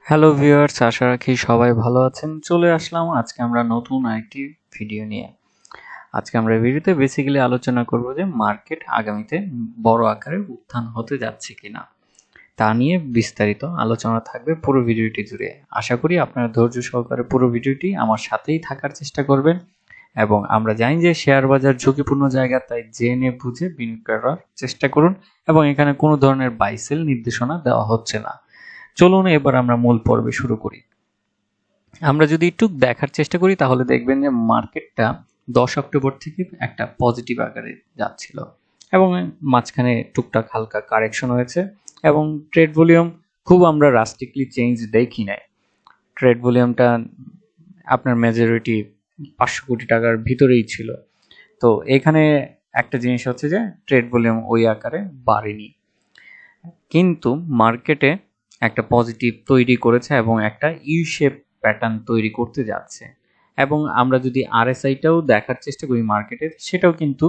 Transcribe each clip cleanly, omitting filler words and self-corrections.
Hello viewers, আশা রাখি সবাই ভালো আছেন। চলে আসলাম আজকে আমরা নতুন আরেকটি ভিডিও নিয়ে। আজকে আমরা ভিডিওতে বেসিক্যালি আলোচনা করব যে মার্কেট আগামীতে বড় আকারে উত্থান হতে যাচ্ছে কিনা, তা নিয়ে বিস্তারিত আলোচনা থাকবে পুরো ভিডিওটি জুড়ে। আশা করি আপনারা ধৈর্য সহকারে পুরো ভিডিওটি আমার সাথেই থাকার চেষ্টা করবেন। এবং আমরা জানি যে শেয়ার বাজার ঝুঁকিপূর্ণ জায়গা, তাই জেনে বুঝে বিনিয়োগ করার চেষ্টা করুন এবং এখানে কোনো ধরনের বাই সেল নির্দেশনা দেওয়া হচ্ছে না। চলুন এবার আমরা মূল পর্বে শুরু করি। আমরা যদি একটু দেখার চেষ্টা করি তাহলে দেখবেন যে মার্কেটটা 10 অক্টোবর থেকে একটা পজিটিভ আকারে যাচ্ছিল এবং মাঝখানে টুকটাক হালকা কারেকশন হয়েছে এবং ট্রেড ভলিউম খুব আমরা রাস্টিকলি চেঞ্জ দেখি নাই। ট্রেড ভলিউমটা আপনার মেজরিটি 500 কোটি টাকার ভিতরেই ছিল। তো এখানে একটা জিনিস হচ্ছে যে ট্রেড ভলিউম ওই আকারে বাড়েনি, কিন্তু মার্কেটে একটা পজিটিভ তৈরি করেছে এবং একটা ইউ শেপ প্যাটার্ন তৈরি করতে যাচ্ছে। এবং আমরা যদি আরএসআইটাও দেখার চেষ্টা করি মার্কেটের, সেটাও কিন্তু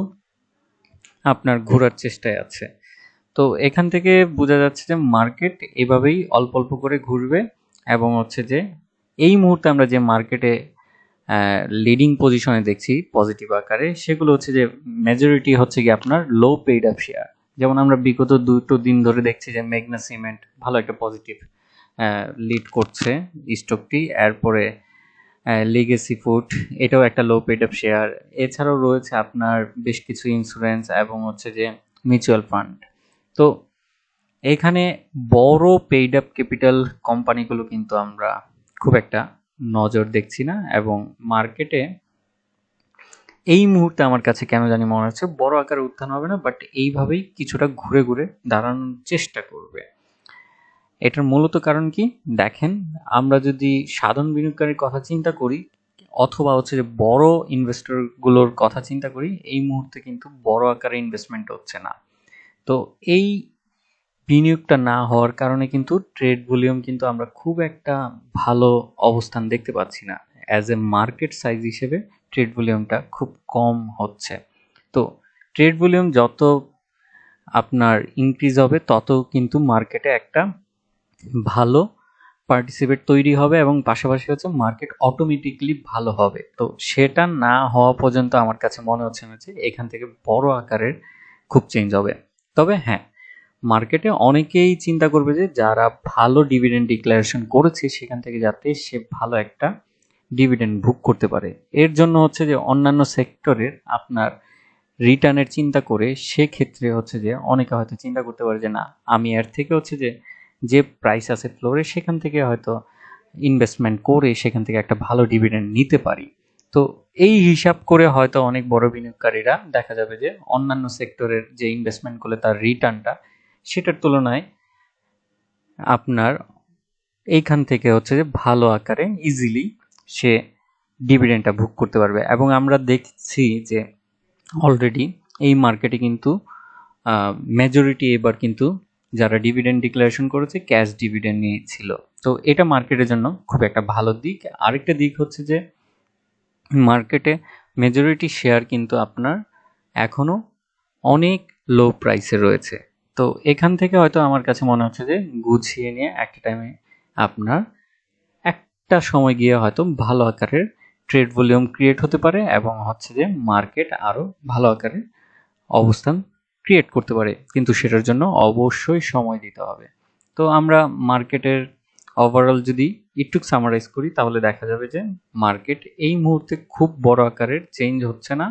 আপনার ঘোরার চেষ্টায় আছে। তো এখান থেকে বোঝা যাচ্ছে যে মার্কেট এভাবেই অল্প অল্প করে ঘুরবে এবং হচ্ছে যে এই মুহূর্তে আমরা যে মার্কেটে লিডিং পজিশনে দেখছি পজিটিভ আকারে, সেগুলো হচ্ছে যে মেজরিটি হচ্ছে কি আপনার লো পেইড আপ শেয়ার। যেমন আমরা বিগত 2 দিন ধরে দেখছি যে মেঘনা সিমেন্ট ভালো একটা পজিটিভ লিড করছে স্টকটি। এরপরে লিগেসি ফুড, এটাও একটা লো পেইড আপ শেয়ার। এছাড়াও রয়েছে আপনার বেশ কিছু ইন্স্যুরেন্স এবং হচ্ছে যে মিউচুয়াল ফান্ড। তো এখানে বড় পেইড আপ ক্যাপিটাল কোম্পানিগুলো কিন্তু আমরা খুব একটা নজর দেখছি না এবং মার্কেটে এই মুহূর্তে আমার কাছে কেন জানি মনে হচ্ছে বড় আকারে উত্থান হবে না, বাট এইভাবেই কিছুটা ঘুরে ঘুরে দাঁড়ানোর চেষ্টা করবে। এটার মূলত কারণ কি দেখেন, আমরা যদি সাধারণ বিনিয়োগকারীর কথা চিন্তা করি অথবা হচ্ছে যে বড় ইনভেস্টর গুলোর কথা চিন্তা করি, এই মুহূর্তে কিন্তু বড় আকারে ইনভেস্টমেন্ট হচ্ছে না। তো এই বিনিয়োগটা না হওয়ার কারণে কিন্তু ট্রেড ভলিউম কিন্তু আমরা খুব একটা ভালো অবস্থান দেখতে পাচ্ছি না। অ্যাজ এ মার্কেট সাইজ হিসেবে ট্রেড ভলিউমটা খুব কম হচ্ছে। তো ট্রেড ভলিউম যত আপনার ইনক্রিজ হবে তত কিন্তু মার্কেটে একটা ভালো পার্টিসিপেট তৈরি হবে এবং পাশাপাশি হচ্ছে মার্কেট অটোমেটিকলি ভালো হবে। তো সেটা না হওয়া পর্যন্ত আমার কাছে মনে হচ্ছে না যে এখান থেকে বড় আকারের খুব চেঞ্জ হবে। তবে হ্যাঁ, মার্কেটে অনেকেই চিন্তা করবে যে যারা ভালো ডিভিডেন্ড ডিক্লারেশন করেছে সেখান থেকে যাতে সে ভালো একটা ডিভিডেন্ড ভোগ করতে পারে। এর জন্য হচ্ছে যে অন্যান্য সেক্টরের আপনার রিটার্নের চিন্তা করে সেক্ষেত্রে হচ্ছে যে অনেকে হয়তো চিন্তা করতে পারে যে না, আমি এর থেকে হচ্ছে যে প্রাইস আছে ফ্লোরে সেখান থেকে হয়তো ইনভেস্টমেন্ট করে সেখান থেকে একটা ভালো ডিভিডেন্ড নিতে পারি। তো এই হিসাব করে হয়তো অনেক বড় বিনিয়োগকারীরা দেখা যাবে যে অন্যান্য সেক্টরের যে ইনভেস্টমেন্ট করলে তার রিটার্নটা সেটার তুলনায় আপনার এইখান থেকে হচ্ছে যে ভালো আকারে ইজিলি সে ডিভিডেন্ডটা ভোগ করতে পারবে। এবং আমরা দেখছি যে অলরেডি এই মার্কেটে কিন্তু মেজরিটি এবার কিন্তু যারা ডিভিডেন্ড ডিক্লারেশন করেছে ক্যাশ ডিভিডেন্ড নিয়েছিল। তো এটা মার্কেটের জন্য খুব একটা ভালো দিক। আরেকটা দিক হচ্ছে যে মার্কেটে মেজরিটি শেয়ার কিন্তু আপনার এখনো অনেক লো প্রাইসে রয়েছে। তো এখান থেকে হয়তো আমার কাছে মনে হচ্ছে যে গুছিয়ে নিয়ে একটা টাইমে আপনার একটা সময় গিয়ে হয়তো ভালো আকারের ট্রেড ভলিউম ক্রিয়েট হতে পারে এবং হচ্ছে যে মার্কেট আরো ভালো আকারে অবস্থান ক্রিয়েট করতে পারে, কিন্তু সেটার জন্য অবশ্যই সময় দিতে হবে। তো আমরা মার্কেটের ওভারঅল যদি একটু সামারাইজ করি তাহলে দেখা যাবে যে মার্কেট এই মুহূর্তে খুব বড় আকারের চেঞ্জ হচ্ছে না,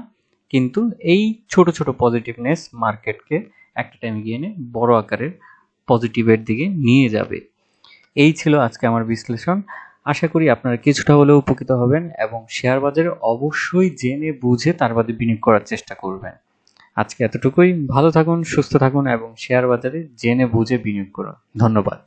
কিন্তু এই ছোট ছোট পজিটিভনেস মার্কেটকে একটা টাইমে গিয়ে এনে বড় আকারের পজিটিভের দিকে নিয়ে যাবে। এই ছিল আজকে আমার বিশ্লেষণ। আশা করি আপনারা কিছুটা হলেও উপকৃত হবেন এবং শেয়ার বাজারে অবশ্যই জেনে বুঝে তার বাদে বিনিয়োগ করার চেষ্টা করবেন। আজকে এতটুকুই। ভালো থাকুন, সুস্থ থাকুন এবং শেয়ার বাজারে জেনে বুঝে বিনিয়োগ করুন। ধন্যবাদ।